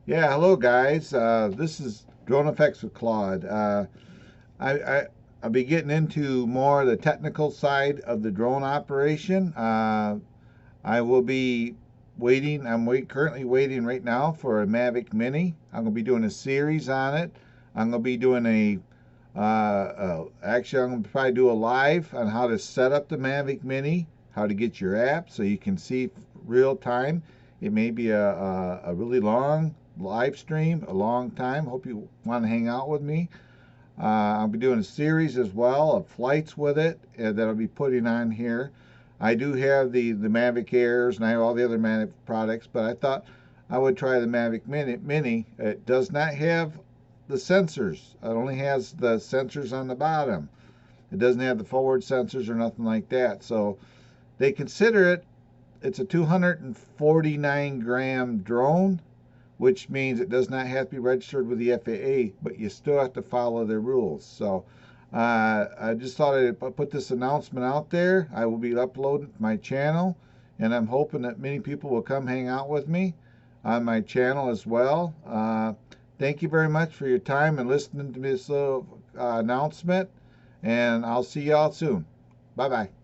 Yeah, hello guys. This is Drone Effects with Claude. I, I I'll be getting into more of the technical side of the drone operation. I will be waiting. Currently waiting right now for a Mavic Mini. I'm gonna be doing a series on it. I'm gonna be doing actually I'm gonna probably do a live on how to set up the Mavic Mini, how to get your app so you can see real time. It may be a really long live stream, a long time. Hope you want to hang out with me. I'll be doing a series as well of flights with it that I'll be putting on here. I do have the Mavic Airs and I have all the other Mavic products, but I thought I would try the Mavic Mini. It does not have the sensors. It only has the sensors on the bottom. It doesn't have the forward sensors or nothing like that. So they consider it's a 249 gram drone, which means it does not have to be registered with the FAA, but you still have to follow their rules. So I just thought I'd put this announcement out there. I will be uploading to my channel, and I'm hoping that many people will come hang out with me on my channel as well. Thank you very much for your time and listening to this little announcement, and I'll see y'all soon. Bye-bye.